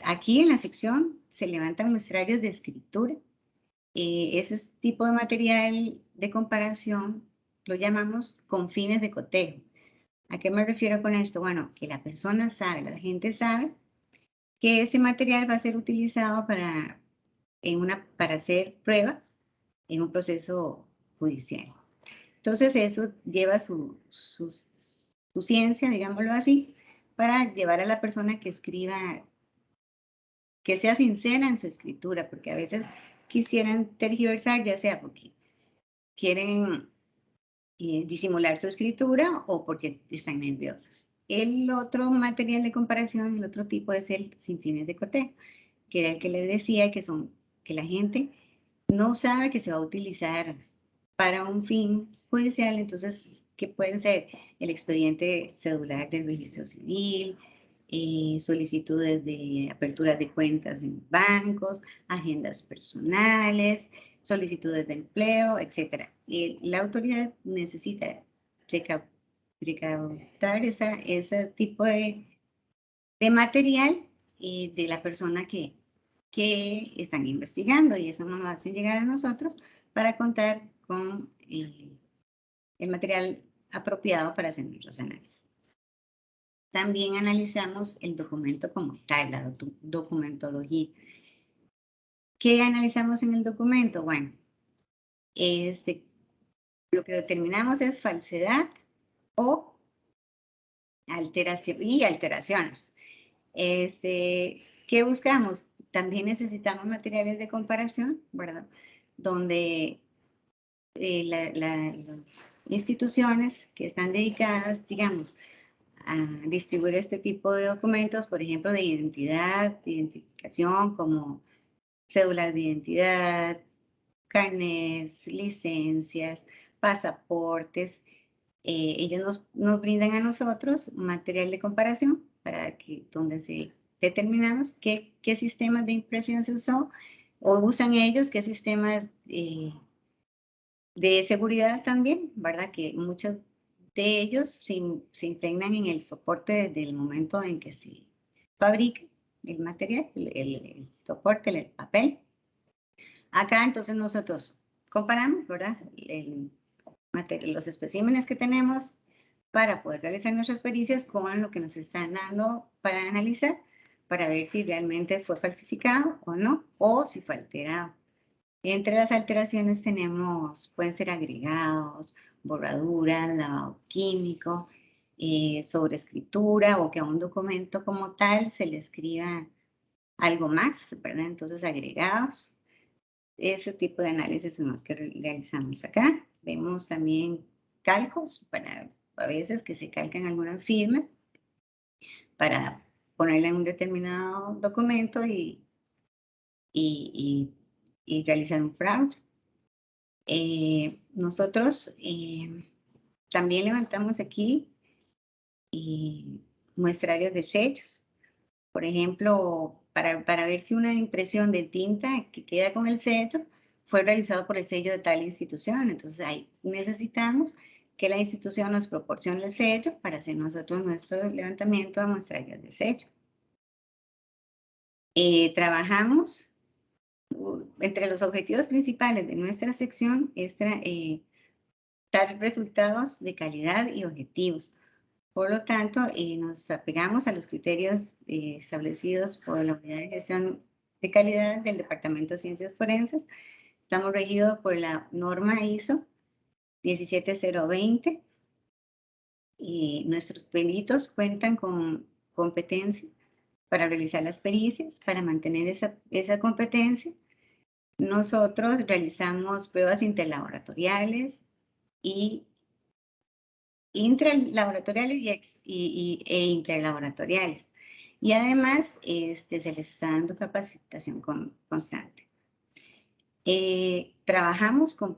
Aquí en la sección se levantan muestrarios de escritura. Ese tipo de material de comparación lo llamamos con fines de cotejo. ¿A qué me refiero con esto? Bueno, que la persona sabe, la gente sabe que ese material va a ser utilizado para hacer prueba en un proceso judicial. Entonces eso lleva su ciencia, digámoslo así, para llevar a la persona que escriba, que sea sincera en su escritura, porque a veces quisieran tergiversar, ya sea porque quieren disimular su escritura o porque están nerviosas. El otro material de comparación, el otro tipo es el sin fines de cotejo, que era el que les decía que la gente no sabe que se va a utilizar para un fin judicial, entonces, ¿qué pueden ser? El expediente cedular del registro civil, solicitudes de apertura de cuentas en bancos, agendas personales, solicitudes de empleo, etc. La autoridad necesita recautar ese tipo de material de la persona que están investigando, y eso nos lo hacen llegar a nosotros para contar con el material apropiado para hacer nuestros análisis. También analizamos el documento como tal, la documentología. ¿Qué analizamos en el documento? Bueno, lo que determinamos es falsedad o alteraciones. ¿Qué buscamos? También necesitamos materiales de comparación, ¿verdad? Donde las instituciones que están dedicadas, digamos, a distribuir este tipo de documentos, por ejemplo, de identificación, como cédulas de identidad, carnets, licencias, pasaportes. Ellos nos brindan a nosotros material de comparación para que donde se determinamos qué sistemas de impresión se usó o usan ellos, qué sistemas de seguridad también, ¿verdad? Que muchos de ellos se impregnan en el soporte desde el momento en que se fabrica el material, el soporte, el papel. Acá entonces nosotros comparamos, ¿verdad? Los especímenes que tenemos para poder realizar nuestras pericias con lo que nos están dando para analizar, para ver si realmente fue falsificado o no, o si fue alterado. Entre las alteraciones pueden ser agregados, borraduras, lavado químico, sobreescritura, o que a un documento como tal se le escriba algo más, ¿verdad? Entonces, agregados. Ese tipo de análisis son los que realizamos acá. Vemos también calcos, a veces que se calcan algunas firmas para ponerla en un determinado documento y realizar un fraude. Nosotros también levantamos aquí muestrarios de sellos. Por ejemplo, para ver si una impresión de tinta que queda con el sello fue realizado por el sello de tal institución. Entonces, ahí necesitamos que la institución nos proporcione el sello para hacer nosotros nuestro levantamiento de muestrarios de sello. Trabajamos, entre los objetivos principales de nuestra sección, dar resultados de calidad y objetivos. Por lo tanto, nos apegamos a los criterios establecidos por la Unidad de Gestión de Calidad del Departamento de Ciencias Forenses. Estamos regidos por la norma ISO 17020. Nuestros peritos cuentan con competencia para realizar las pericias, para mantener esa competencia. Nosotros realizamos pruebas interlaboratoriales y intralaboratoriales e interlaboratoriales. Y además se les está dando capacitación constante. Trabajamos con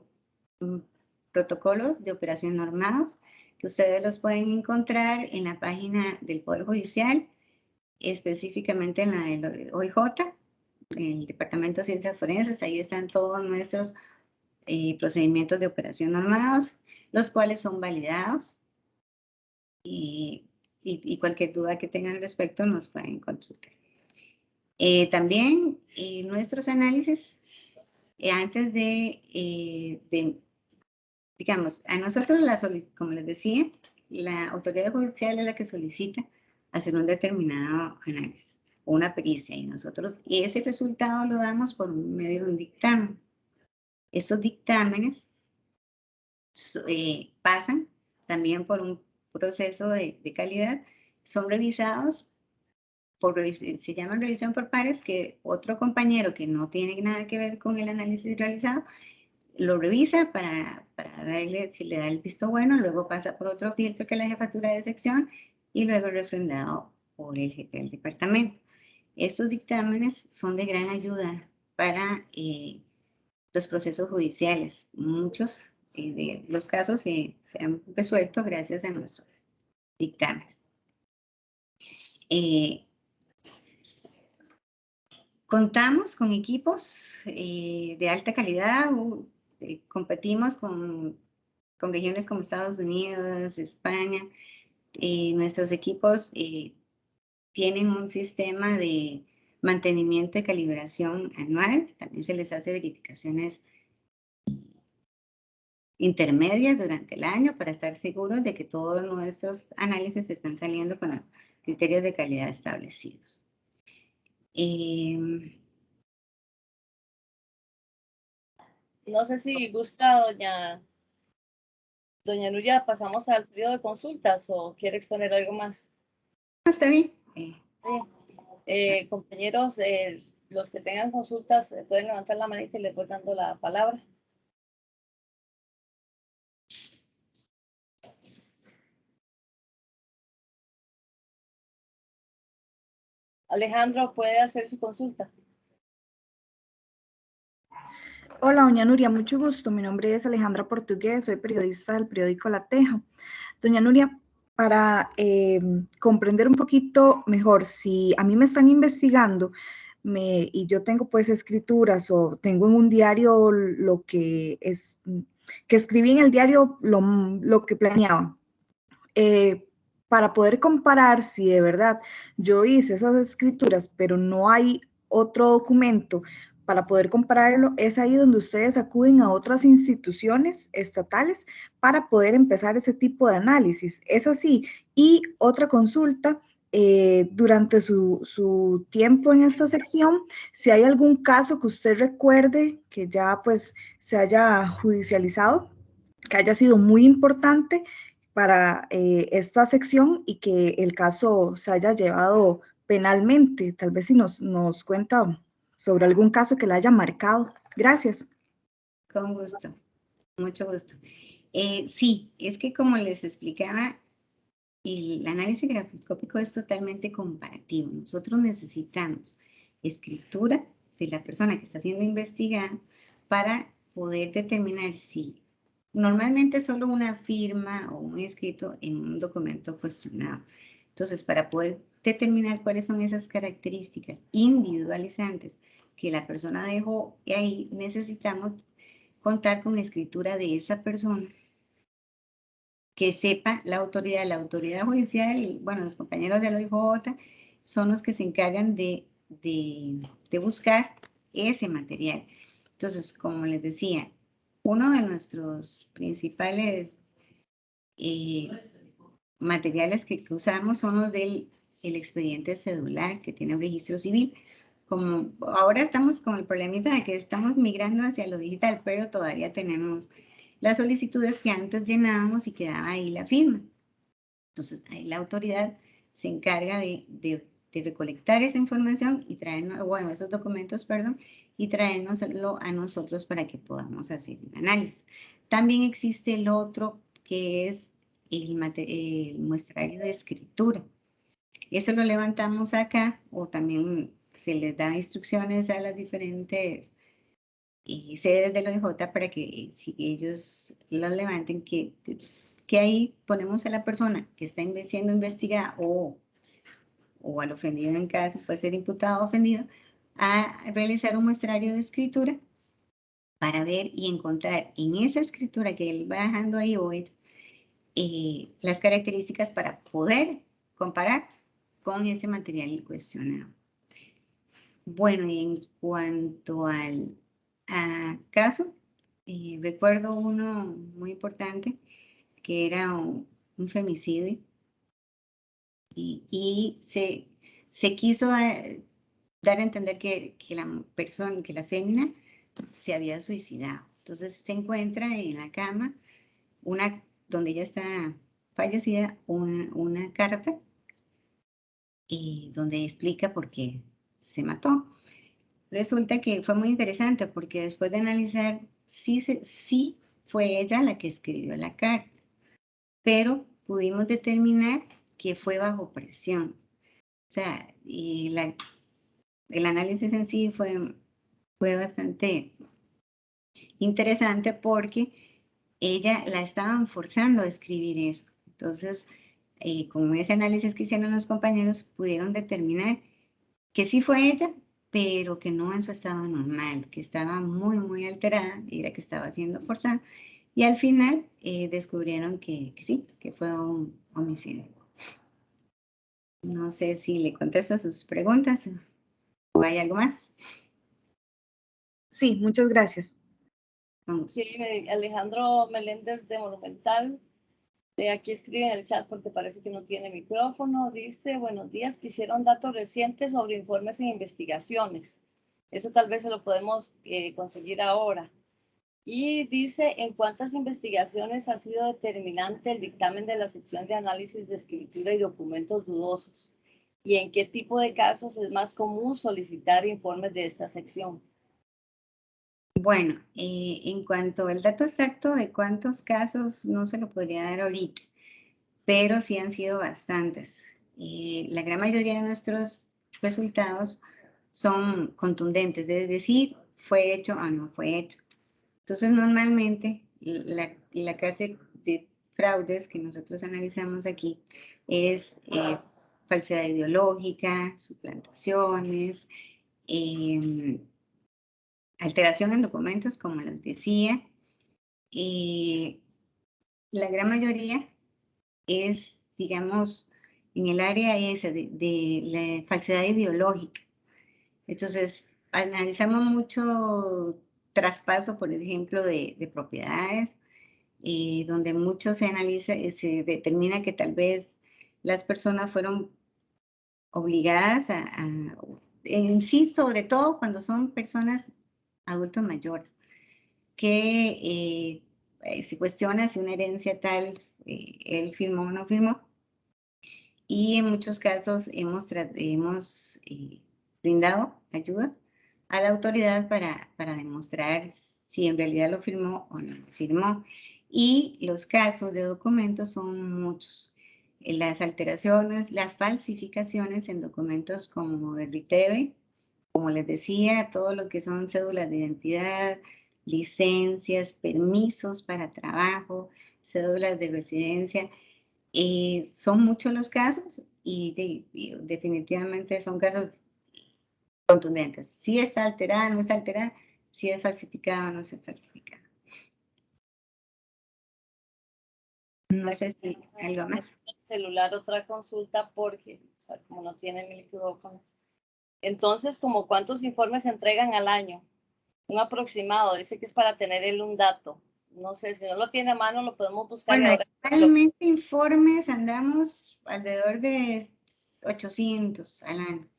protocolos de operación normados que ustedes los pueden encontrar en la página del Poder Judicial, específicamente en la del OIJ, el Departamento de Ciencias Forenses. Ahí están todos nuestros procedimientos de operación normados, los cuales son validados y cualquier duda que tengan al respecto nos pueden consultar. También nuestros análisis, antes digamos, a nosotros, como les decía, la autoridad judicial es la que solicita hacer un determinado análisis o una pericia, y nosotros ese resultado lo damos por medio de un dictamen. Esos dictámenes pasan también por un proceso de calidad, son revisados se llama revisión por pares, que otro compañero que no tiene nada que ver con el análisis realizado lo revisa para verle si le da el visto bueno, luego pasa por otro filtro que es la jefatura de sección y luego refrendado por el jefe del departamento. Estos dictámenes son de gran ayuda para los procesos judiciales. Muchos de los casos se han resuelto gracias a nuestros dictámenes. Contamos con equipos de alta calidad, competimos con regiones como Estados Unidos, España. Nuestros equipos tienen un sistema de mantenimiento y calibración anual. También se les hace verificaciones intermedias durante el año para estar seguros de que todos nuestros análisis están saliendo con los criterios de calidad establecidos. No sé si gusta, doña Nuria, pasamos al periodo de consultas o quiere exponer algo más. Está bien. Compañeros, los que tengan consultas pueden levantar la manita y les voy dando la palabra. Alejandro, ¿puede hacer su consulta? Hola, doña Nuria, mucho gusto. Mi nombre es Alejandra Portugués, soy periodista del periódico La Teja. Doña Nuria, para comprender un poquito mejor, si a mí me están investigando y yo tengo pues escrituras o tengo en un diario lo que escribí en el diario lo que planeaba, para poder comparar si de verdad yo hice esas escrituras, pero no hay otro documento para poder compararlo, es ahí donde ustedes acuden a otras instituciones estatales para poder empezar ese tipo de análisis. Es así. Y otra consulta, durante su tiempo en esta sección, si hay algún caso que usted recuerde que ya pues se haya judicializado, que haya sido muy importante para esta sección y que el caso se haya llevado penalmente. Tal vez si nos cuenta sobre algún caso que la haya marcado. Gracias. Con gusto, mucho gusto. Sí, es que como les explicaba, el análisis grafoscópico es totalmente comparativo. Nosotros necesitamos escritura de la persona que está siendo investigada para poder determinar si normalmente solo una firma o un escrito en un documento cuestionado. Entonces, para poder determinar cuáles son esas características individualizantes que la persona dejó ahí, necesitamos contar con escritura de esa persona que sepa la autoridad judicial, bueno, los compañeros del OIJ son los que se encargan de buscar ese material. Entonces, como les decía, uno de nuestros principales materiales que usamos son los del expediente cedular que tiene un registro civil. Como ahora estamos con el problemita de que estamos migrando hacia lo digital, pero todavía tenemos las solicitudes que antes llenábamos y quedaba ahí la firma. Entonces, ahí la autoridad se encarga de recolectar esa información y traernos, bueno, esos documentos, perdón, y traérnoslo a nosotros para que podamos hacer un análisis. También existe el otro que es el muestrario de escritura. Eso lo levantamos acá o también se les da instrucciones a las diferentes sedes del OIJ para que si ellos las levanten, que ahí ponemos a la persona que está siendo investigada o al ofendido en caso, puede ser imputado o ofendido, a realizar un muestrario de escritura para ver y encontrar en esa escritura que él va dejando ahí hoy las características para poder comparar con ese material cuestionado. Bueno, y en cuanto al caso, recuerdo uno muy importante que era un femicidio y se quiso dar a entender que la persona, que la fémina se había suicidado. Entonces se encuentra en la cama, donde ella está fallecida, una carta donde explica por qué se mató. Resulta que fue muy interesante porque después de analizar, sí fue ella la que escribió la carta, pero pudimos determinar que fue bajo presión. O sea, el análisis en sí fue bastante interesante porque ella la estaban forzando a escribir eso. Entonces, con ese análisis que hicieron los compañeros, pudieron determinar que sí fue ella, pero que no en su estado normal, que estaba muy, muy alterada, era que estaba siendo forzada. Y al final descubrieron que sí, que fue un homicidio. No sé si le contesto sus preguntas o hay algo más. Sí, muchas gracias. Vamos. Sí, Alejandro Meléndez de Monumental, aquí escribe en el chat porque parece que no tiene micrófono, dice, buenos días, quisieron datos recientes sobre informes e investigaciones. Eso tal vez se lo podemos conseguir ahora. Y dice, ¿en cuántas investigaciones ha sido determinante el dictamen de la sección de análisis de escritura y documentos dudosos? ¿Y en qué tipo de casos es más común solicitar informes de esta sección? Bueno, en cuanto al dato exacto de cuántos casos, no se lo podría dar ahorita, pero sí han sido bastantes. La gran mayoría de nuestros resultados son contundentes, es decir, fue hecho o no fue hecho. Entonces, normalmente, la clase de fraudes que nosotros analizamos aquí es falsedad ideológica, suplantaciones, alteración en documentos, como les decía. La gran mayoría es, digamos, en el área esa de la falsedad ideológica. Entonces, analizamos mucho traspaso, por ejemplo, de propiedades, donde mucho se analiza, se determina que tal vez las personas fueron obligadas en sí, sobre todo cuando son personas adultos mayores, que se cuestiona si una herencia tal, él firmó o no firmó, y en muchos casos hemos brindado ayuda a la autoridad para demostrar si en realidad lo firmó o no lo firmó. Y los casos de documentos son muchos. Las alteraciones, las falsificaciones en documentos como el RITEVE, como les decía, todo lo que son cédulas de identidad, licencias, permisos para trabajo, cédulas de residencia. Son muchos los casos y definitivamente son casos contundentes. Si está alterada, no está alterada, si es falsificada o no es falsificada. No sé si algo más. Celular, otra consulta porque, o sea, como no tiene mi micrófono. Entonces, ¿como cuántos informes se entregan al año? Un aproximado, dice que es para tener él un dato. No sé, si no lo tiene a mano, lo podemos buscar. Bueno, ahora actualmente informes andamos alrededor de 800 al año.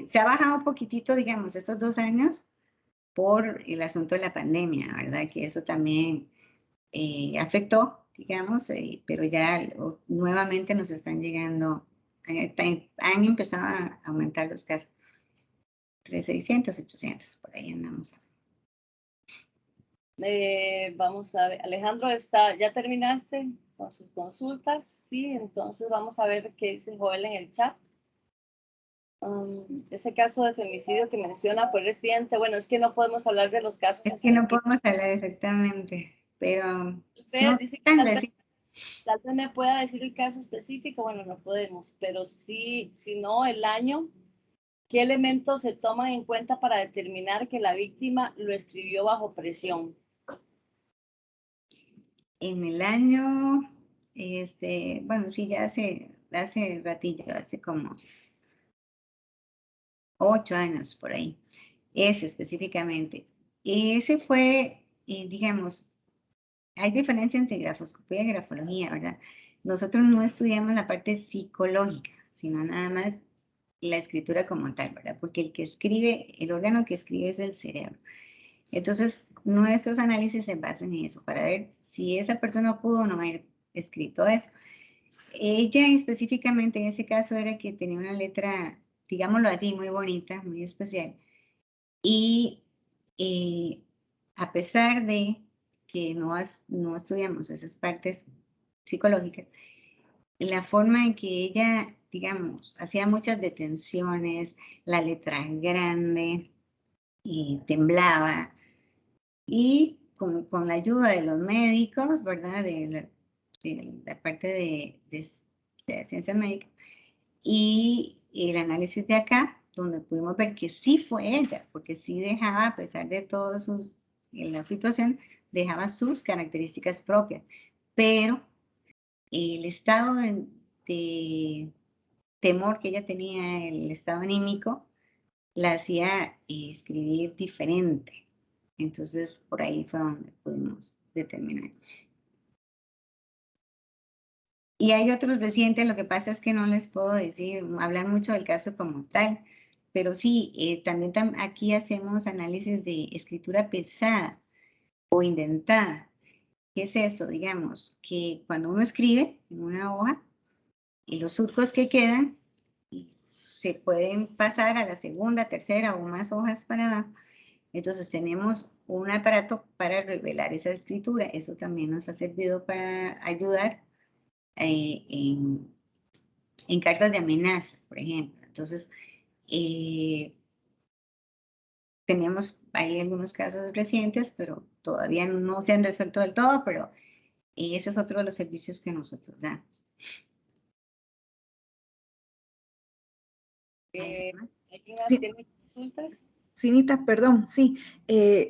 Se ha bajado un poquitito, digamos, estos 2 años por el asunto de la pandemia, ¿verdad? Que eso también afectó, digamos, pero ya nuevamente nos están llegando, han empezado a aumentar los casos. Entre 600, 800, por ahí andamos. Vamos a ver, Alejandro, ¿ya terminaste con sus consultas? Sí, entonces vamos a ver qué dice Joel en el chat. Ese caso de femicidio que menciona por reciente, bueno, es que no podemos hablar de los casos. Es que no podemos hablar exactamente, pero no dice que tan tal vez me pueda decir el caso específico, bueno, no podemos, pero sí, si no, el año, ¿qué elementos se toman en cuenta para determinar que la víctima lo escribió bajo presión? En el año, bueno, sí, ya hace ratillo, hace como 8 años por ahí, ese específicamente. Ese fue, digamos, hay diferencia entre grafoscopía y grafología, ¿verdad? Nosotros no estudiamos la parte psicológica, sino nada más la escritura como tal, ¿verdad? Porque el que escribe, el órgano que escribe es el cerebro. Entonces, nuestros análisis se basan en eso, para ver si esa persona pudo o no haber escrito eso. Ella específicamente en ese caso era que tenía una letra, digámoslo así, muy bonita, muy especial. Y a pesar de que no estudiamos esas partes psicológicas, la forma en que ella, digamos, hacía muchas detenciones, la letra grande, temblaba, y con la ayuda de los médicos, ¿verdad? De la parte de ciencias médicas, y el análisis de acá, donde pudimos ver que sí fue ella, porque sí dejaba, a pesar de toda la situación, dejaba sus características propias, pero el estado de temor que ella tenía, el estado anímico, la hacía escribir diferente. Entonces, por ahí fue donde pudimos determinar. Y hay otros recientes, lo que pasa es que no les puedo decir, hablar mucho del caso como tal, pero sí, también aquí hacemos análisis de escritura pesada o indentada. ¿Qué es eso? Digamos, que cuando uno escribe en una hoja, y los surcos que quedan se pueden pasar a la segunda, tercera o más hojas para abajo. Entonces tenemos un aparato para revelar esa escritura. Eso también nos ha servido para ayudar en cartas de amenaza, por ejemplo. Entonces, tenemos ahí algunos casos recientes, pero todavía no se han resuelto del todo, pero ese es otro de los servicios que nosotros damos. ¿Alguien más Sí. tiene consultas? Sí, Nita, perdón, sí.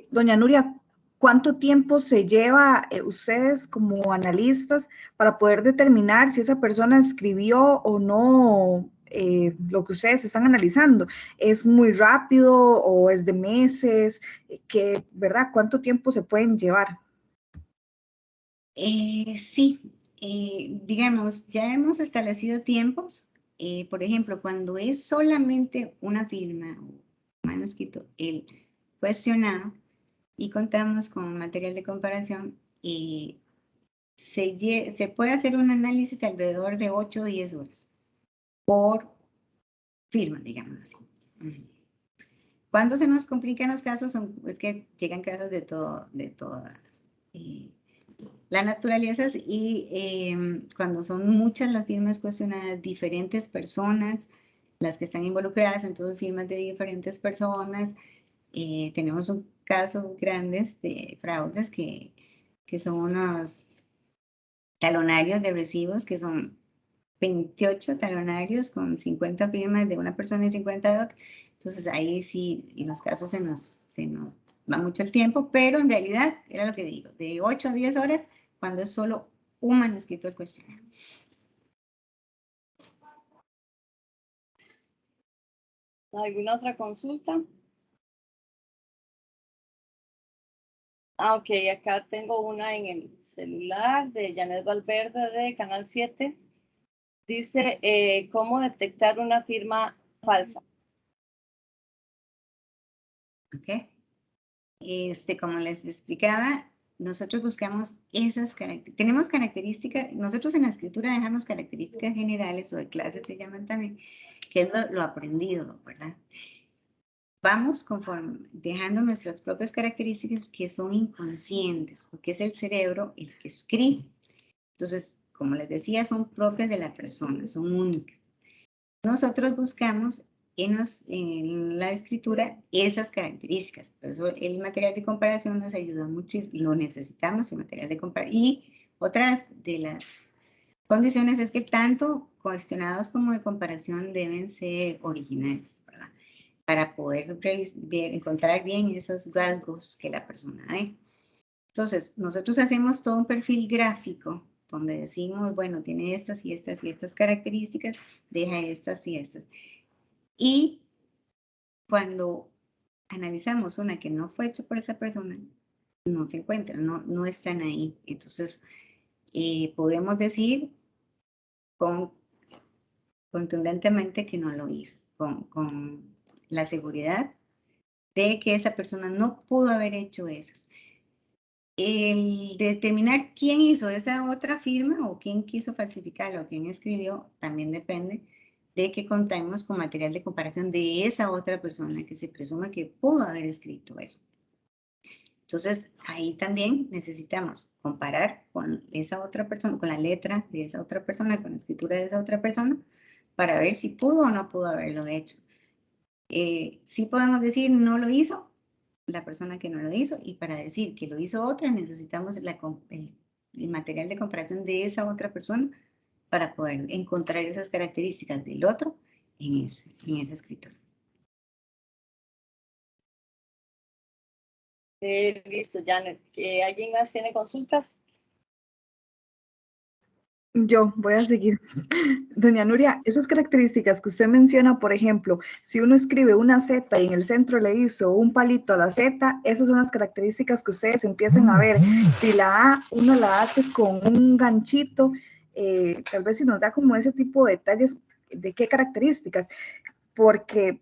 Doña Nuria, ¿cuánto tiempo se lleva ustedes como analistas para poder determinar si esa persona escribió o no lo que ustedes están analizando? ¿Es muy rápido o es de meses? ¿Verdad? ¿Cuánto tiempo se pueden llevar? Sí, digamos, ya hemos establecido tiempos. Por ejemplo, cuando es solamente una firma o manuscrito, el cuestionado, y contamos con material de comparación, se puede hacer un análisis de alrededor de 8 o 10 horas por firma, digamos así. Cuando se nos complican los casos, es que llegan casos de toda la naturaleza, y cuando son muchas las firmas cuestionadas, diferentes personas, las que están involucradas, entonces firmas de diferentes personas. Tenemos un caso grandes de fraudes que son unos talonarios de recibos, que son 28 talonarios con 50 firmas de una persona y 50 de otra. Entonces ahí sí, en los casos se nos va mucho el tiempo, pero en realidad, era lo que digo, de 8 a 10 horas cuando es solo un manuscrito del cuestionario. ¿Alguna otra consulta? Ok, acá tengo una en el celular de Janet Valverde de Canal 7. Dice, ¿cómo detectar una firma falsa? ¿Ok? Como les explicaba, nosotros buscamos esas características. Tenemos características, nosotros en la escritura dejamos características generales o de clases se llaman también, que es lo aprendido, ¿verdad? Vamos dejando nuestras propias características que son inconscientes, porque es el cerebro el que escribe. Entonces, como les decía, son propias de la persona, son únicas. Nosotros buscamos en la escritura esas características. Por eso el material de comparación nos ayuda muchísimo, lo necesitamos, el material de comparación. Y otras de las condiciones es que tanto cuestionados como de comparación deben ser originales, ¿verdad? Para poder encontrar bien esos rasgos que la persona dé. Entonces, nosotros hacemos todo un perfil gráfico donde decimos, bueno, tiene estas y estas y estas características, deja estas y estas. Y cuando analizamos una que no fue hecha por esa persona, no se encuentran, no están ahí. Entonces, podemos decir contundentemente que no lo hizo, con la seguridad de que esa persona no pudo haber hecho esas. El determinar quién hizo esa otra firma o quién quiso falsificarla o quién escribió también depende de que contemos con material de comparación de esa otra persona que se presume que pudo haber escrito eso. Entonces, ahí también necesitamos comparar con esa otra persona, con la letra de esa otra persona, con la escritura de esa otra persona, para ver si pudo o no pudo haberlo hecho. Sí podemos decir no lo hizo la persona que no lo hizo, y para decir que lo hizo otra necesitamos el material de comparación de esa otra persona para poder encontrar esas características del otro en esa escritura. Listo, Janet. ¿Alguien más tiene consultas? Yo voy a seguir. Doña Nuria, esas características que usted menciona, por ejemplo, si uno escribe una Z y en el centro le hizo un palito a la Z, esas son las características que ustedes empiezan a ver. Si la A uno la hace con un ganchito, tal vez si nos da como ese tipo de detalles, ¿de qué características? Porque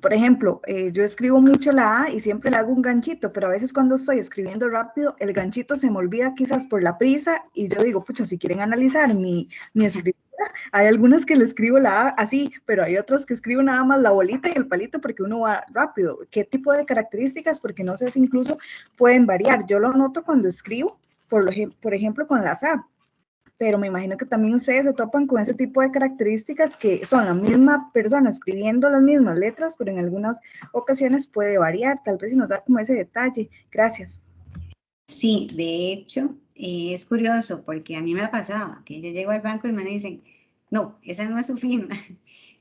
por ejemplo, yo escribo mucho la A y siempre le hago un ganchito, pero a veces cuando estoy escribiendo rápido, el ganchito se me olvida quizás por la prisa y yo digo, pucha, si quieren analizar mi escritura, hay algunas que le escribo la A así, pero hay otras que escribo nada más la bolita y el palito porque uno va rápido. ¿Qué tipo de características? Porque no sé si incluso pueden variar. Yo lo noto cuando escribo, por ejemplo, con las A. Pero me imagino que también ustedes se topan con ese tipo de características que son la misma persona escribiendo las mismas letras, pero en algunas ocasiones puede variar. Tal vez si nos da como ese detalle. Gracias. Sí, de hecho, es curioso porque a mí me ha pasado que yo llego al banco y me dicen, no, esa no es su firma.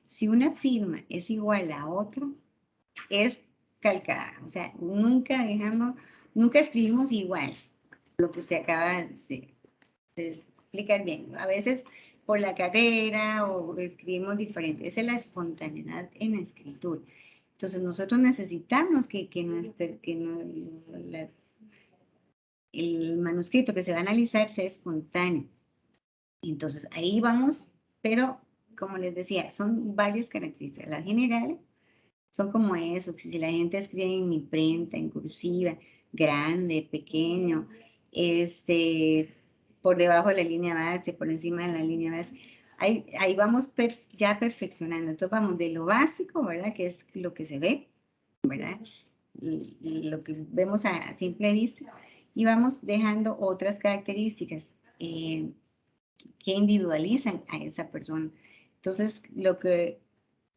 Si una firma es igual a otra, es calcada. O sea, nunca escribimos igual lo que usted acaba de explicar bien. A veces por la carrera o escribimos diferente. Esa es la espontaneidad en la escritura. Entonces nosotros necesitamos el manuscrito que se va a analizar sea espontáneo. Entonces ahí vamos, pero como les decía, son varias características. Las generales son como eso, que si la gente escribe en imprenta, en cursiva, grande, pequeño, por debajo de la línea base, por encima de la línea base, ahí vamos ya perfeccionando. Entonces vamos de lo básico, ¿verdad? Que es lo que se ve, ¿verdad? Y lo que vemos a simple vista, y vamos dejando otras características que individualizan a esa persona. Entonces, lo que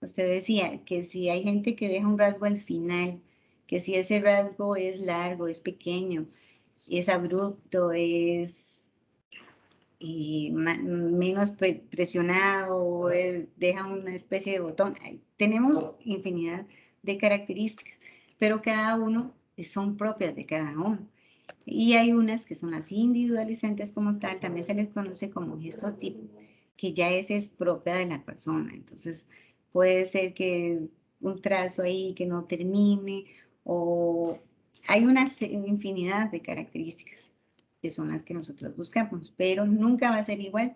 usted decía, que si hay gente que deja un rasgo al final, que si ese rasgo es largo, es pequeño, es abrupto, es menos presionado, deja una especie de botón. Tenemos infinidad de características, pero cada uno son propias de cada uno. Y hay unas que son las individualizantes como tal, también se les conoce como gestos tipo, que ya esa es propia de la persona. Entonces, puede ser que un trazo ahí que no termine, o hay una infinidad de características que son las que nosotros buscamos, pero nunca va a ser igual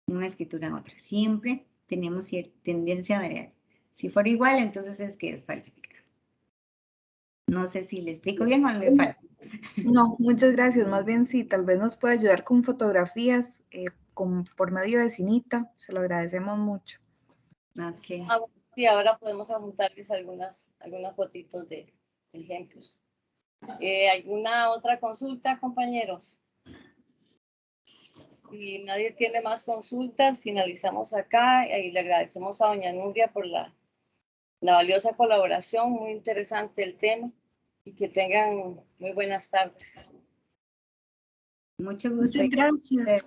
una escritura a otra. Siempre tenemos cierta tendencia a variar. Si fuera igual, entonces es que es falsificado. No sé si le explico bien o le falta. No, muchas gracias. Más bien sí, tal vez nos puede ayudar con fotografías por medio de Cinita. Se lo agradecemos mucho. Okay. Y ahora podemos adjuntarles algunas fotitos de ejemplos. ¿Alguna otra consulta, compañeros? Si nadie tiene más consultas, finalizamos acá y le agradecemos a doña Nuria por la valiosa colaboración, muy interesante el tema, y que tengan muy buenas tardes. Mucho gusto. Muchas gracias.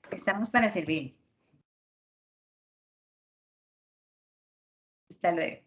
Estamos para servir. Hasta luego.